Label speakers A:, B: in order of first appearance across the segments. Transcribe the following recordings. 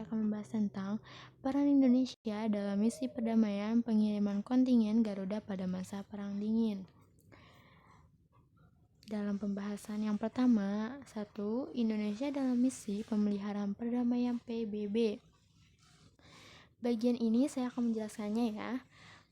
A: saya akan membahas tentang peran Indonesia dalam misi perdamaian pengiriman kontingen Garuda pada masa Perang Dingin. Dalam pembahasan yang pertama, 1. Indonesia dalam misi pemeliharaan perdamaian PBB. Bagian ini saya akan menjelaskannya ya.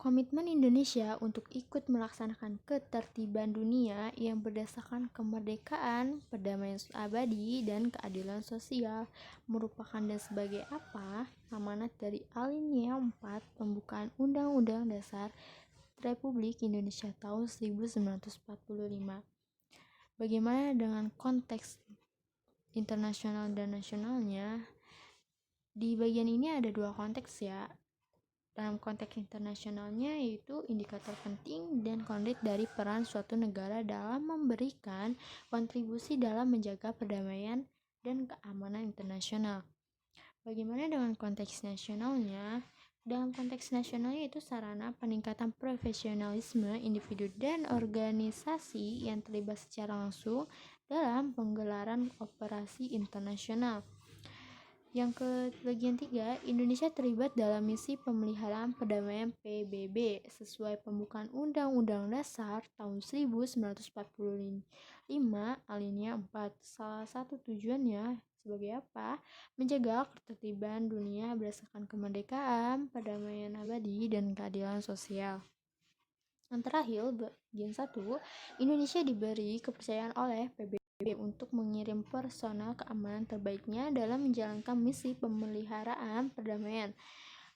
A: Komitmen Indonesia untuk ikut melaksanakan ketertiban dunia yang berdasarkan kemerdekaan, perdamaian abadi, dan keadilan sosial merupakan dan sebagai apa amanat dari alinea 4 pembukaan Undang-Undang Dasar Republik Indonesia tahun 1945. Bagaimana dengan konteks internasional dan nasionalnya? Di bagian ini ada dua konteks ya. Dalam konteks internasionalnya yaitu indikator penting dan konkret dari peran suatu negara dalam memberikan kontribusi dalam menjaga perdamaian dan keamanan internasional. Bagaimana dengan konteks nasionalnya? Dalam konteks nasionalnya itu sarana peningkatan profesionalisme individu dan organisasi yang terlibat secara langsung dalam penggelaran operasi internasional. Yang ke bagian 3, Indonesia terlibat dalam misi pemeliharaan perdamaian PBB sesuai pembukaan Undang-Undang Dasar tahun 1945 alinea 4. Salah satu tujuannya sebagai apa? Menjaga ketertiban dunia berdasarkan kemerdekaan, perdamaian abadi, dan keadilan sosial. Yang terakhir, bagian 1, Indonesia diberi kepercayaan oleh PBB untuk mengirim personel keamanan terbaiknya dalam menjalankan misi pemeliharaan perdamaian.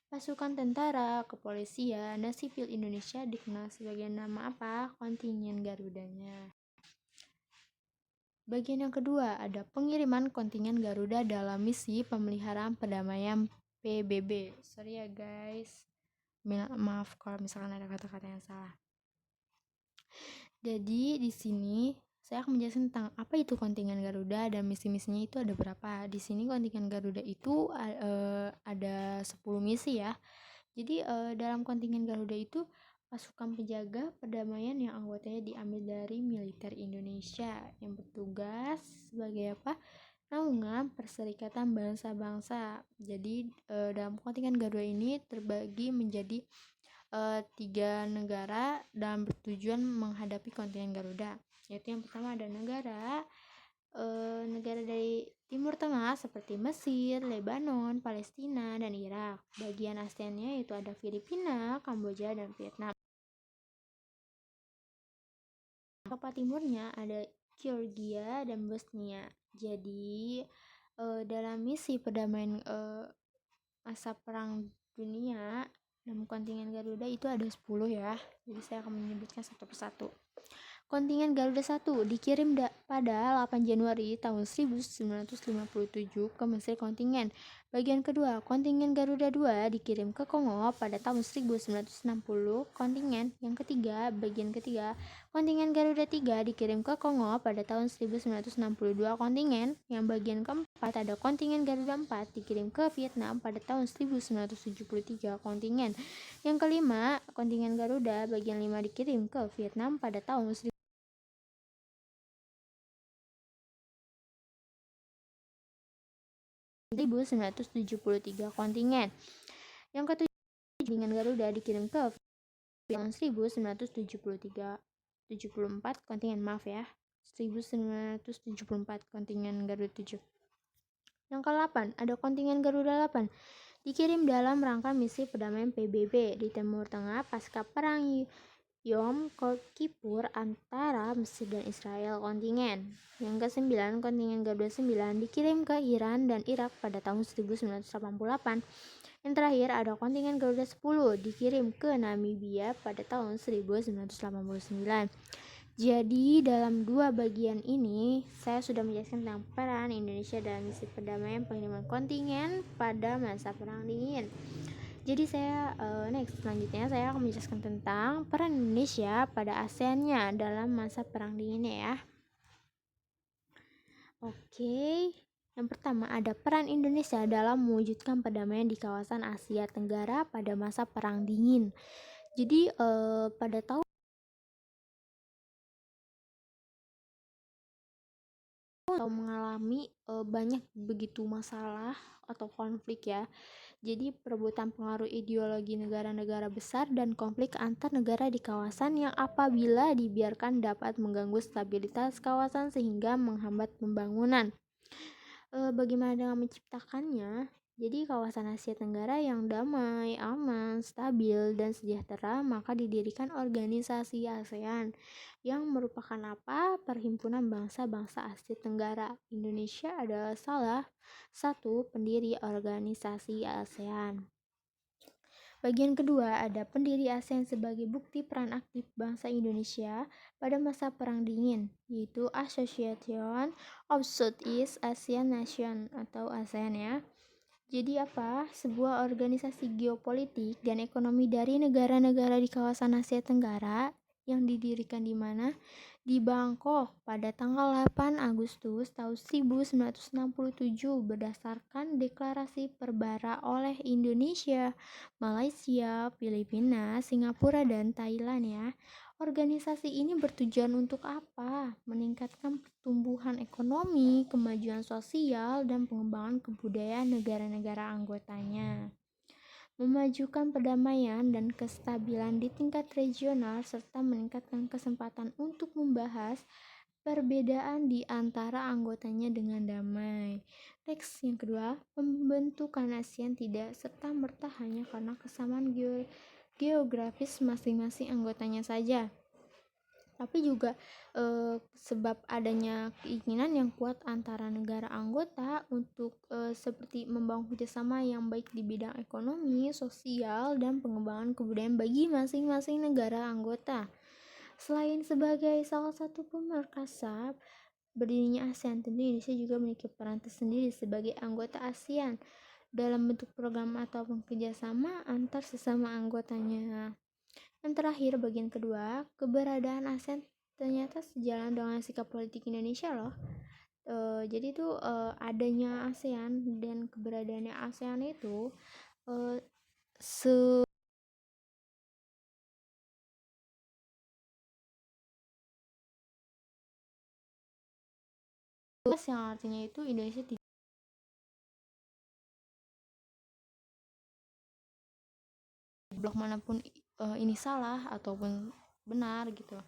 A: Pasukan tentara, kepolisian, dan sipil Indonesia dikenal sebagai nama apa? Kontingen Garudanya. Bagian yang kedua, ada pengiriman kontingen Garuda dalam misi pemeliharaan perdamaian PBB. Sorry ya guys, maaf kalau misalkan ada kata-kata yang salah. Jadi di sini saya akan menjelaskan tentang apa itu kontingen Garuda dan misi-misinya itu ada berapa. Di sini kontingen Garuda itu ada 10 misi ya. Jadi dalam kontingen Garuda itu pasukan penjaga perdamaian yang anggotanya diambil dari militer Indonesia yang bertugas sebagai apa? Naungan Perserikatan Bangsa-Bangsa. Jadi dalam kontingen Garuda ini terbagi menjadi 3 negara dan bertujuan menghadapi kontingen Garuda, yaitu yang pertama ada negara dari Timur Tengah seperti Mesir, Lebanon, Palestina, dan Irak. Bagian ASEAN-nya yaitu ada Filipina, Kamboja, dan Vietnam. Eropa Timurnya ada Georgia dan Bosnia. Jadi dalam misi perdamaian masa Perang Dunia dalam kontingen Garuda itu ada 10 ya. Jadi saya akan menyebutkan satu persatu. Kontingen Garuda 1 dikirim pada 8 Januari tahun 1957 ke Mesir kontingen. Bagian kedua, kontingen Garuda 2 dikirim ke Kongo pada tahun 1960 kontingen. Yang ketiga, bagian ketiga, kontingen Garuda 3 dikirim ke Kongo pada tahun 1962 kontingen. Yang bagian keempat ada kontingen Garuda 4 dikirim ke Vietnam pada tahun 1973 kontingen. Yang kelima, kontingen Garuda bagian 5 dikirim ke Vietnam pada tahun 1973 kontingen. Yang ketujuh, kontingen Garuda dikirim ke tahun 1974 kontingen 1974 kontingen Garuda 7. Yang ke-8 ada kontingen Garuda 8 dikirim dalam rangka misi perdamaian PBB di Timur Tengah pasca perang Yom Kippur antara Mesir dan Israel kontingen. Yang ke-9, kontingen Garuda 9 dikirim ke Iran dan Irak pada tahun 1988. Yang terakhir ada kontingen Garuda 10 dikirim ke Namibia pada tahun 1989. Jadi dalam dua bagian ini saya sudah menjelaskan tentang peran Indonesia dalam misi perdamaian pengiriman kontingen pada masa Perang Dingin. Jadi selanjutnya saya akan menjelaskan tentang peran Indonesia pada ASEAN-nya dalam masa Perang Dinginnya ya. Oke, yang pertama ada peran Indonesia dalam mewujudkan perdamaian di kawasan Asia Tenggara pada masa Perang Dingin. Jadi pada tahun 1990 atau mengalami banyak begitu masalah atau konflik ya. Jadi perebutan pengaruh ideologi negara-negara besar dan konflik antar negara di kawasan yang apabila dibiarkan dapat mengganggu stabilitas kawasan sehingga menghambat pembangunan. Bagaimana dengan menciptakannya? Jadi kawasan Asia Tenggara yang damai, aman, stabil, dan sejahtera, maka didirikan organisasi ASEAN yang merupakan apa? Perhimpunan bangsa-bangsa Asia Tenggara. Indonesia adalah salah satu pendiri organisasi ASEAN. Bagian kedua, ada pendiri ASEAN sebagai bukti peran aktif bangsa Indonesia pada masa Perang Dingin, yaitu Association of Southeast Asian Nations atau ASEAN ya. Jadi apa? Sebuah organisasi geopolitik dan ekonomi dari negara-negara di kawasan Asia Tenggara yang didirikan di mana? Di Bangkok pada tanggal 8 Agustus tahun 1967 berdasarkan deklarasi Perbara oleh Indonesia, Malaysia, Filipina, Singapura, dan Thailand ya. Organisasi ini bertujuan untuk apa? Meningkatkan pertumbuhan ekonomi, kemajuan sosial, dan pengembangan kebudayaan negara-negara anggotanya. Memajukan perdamaian dan kestabilan di tingkat regional serta meningkatkan kesempatan untuk membahas perbedaan di antara anggotanya dengan damai. Next, yang kedua, pembentukan ASEAN tidak serta-merta hanya karena kesamaan geografis masing-masing anggotanya saja, tapi juga sebab adanya keinginan yang kuat antara negara anggota untuk seperti membangun kerjasama yang baik di bidang ekonomi, sosial, dan pengembangan kebudayaan bagi masing-masing negara anggota. Selain sebagai salah satu pemersatu berdirinya ASEAN, tentu Indonesia juga memiliki peran tersendiri sebagai anggota ASEAN dalam bentuk program ataupun kerjasama antar sesama anggotanya. Yang terakhir, bagian kedua, keberadaan ASEAN ternyata sejalan dengan sikap politik Indonesia loh. Jadi itu adanya ASEAN dan keberadaannya ASEAN itu yang artinya itu Indonesia tidak blok manapun ini salah ataupun benar gitu.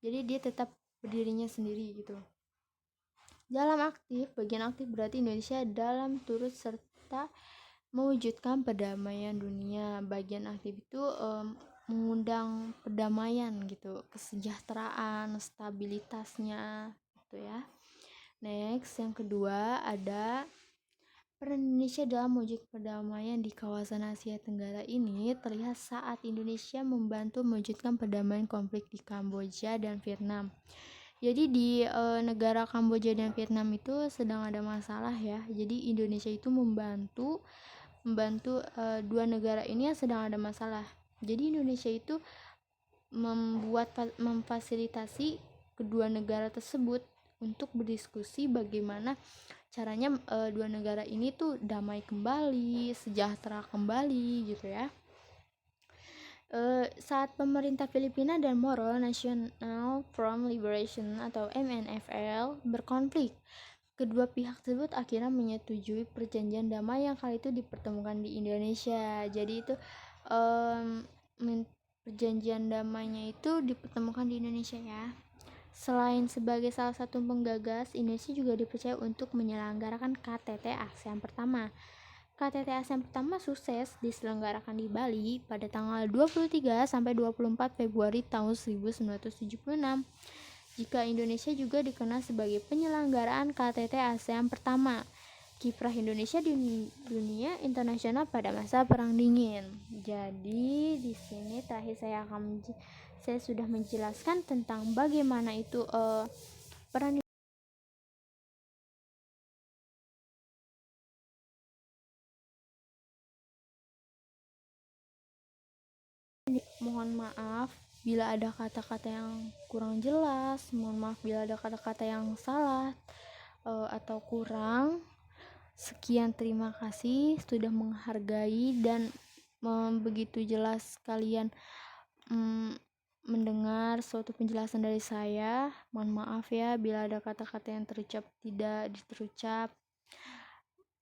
A: Jadi dia tetap berdirinya sendiri gitu. Dalam aktif, bagian aktif berarti Indonesia dalam turut serta mewujudkan perdamaian dunia. Bagian aktif itu mengundang perdamaian gitu, kesejahteraan, stabilitasnya gitu ya. Next, yang kedua ada peran Indonesia dalam mewujudkan perdamaian di kawasan Asia Tenggara ini terlihat saat Indonesia membantu mewujudkan perdamaian konflik di Kamboja dan Vietnam. Jadi di negara Kamboja dan Vietnam itu sedang ada masalah ya. Jadi Indonesia itu membantu dua negara ini yang sedang ada masalah. Jadi Indonesia itu memfasilitasi kedua negara tersebut untuk berdiskusi bagaimana caranya dua negara ini tuh damai kembali, sejahtera kembali gitu ya. Saat pemerintah Filipina dan Moro National Front Liberation atau MNFL berkonflik, kedua pihak tersebut akhirnya menyetujui perjanjian damai yang kali itu dipertemukan di Indonesia. Jadi itu perjanjian damainya itu dipertemukan di Indonesia ya. Selain sebagai salah satu penggagas, Indonesia juga dipercaya untuk menyelenggarakan KTT ASEAN pertama. KTT ASEAN pertama sukses diselenggarakan di Bali pada tanggal 23 sampai 24 Februari tahun 1976. Jika Indonesia juga dikenal sebagai penyelenggaraan KTT ASEAN pertama. Kiprah Indonesia di dunia internasional pada masa Perang Dingin. Jadi di sini terakhir saya sudah menjelaskan tentang bagaimana itu peran. Mohon maaf bila ada kata-kata yang kurang jelas, mohon maaf bila ada kata-kata yang salah atau kurang. Sekian, terima kasih sudah menghargai dan begitu jelas kalian mendengar suatu penjelasan dari saya. Mohon maaf ya bila ada kata-kata yang tidak diterucap.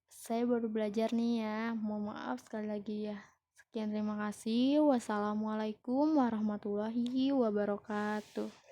A: Saya baru belajar nih ya. Mohon maaf sekali lagi ya. Sekian, terima kasih. Wassalamualaikum warahmatullahi wabarakatuh.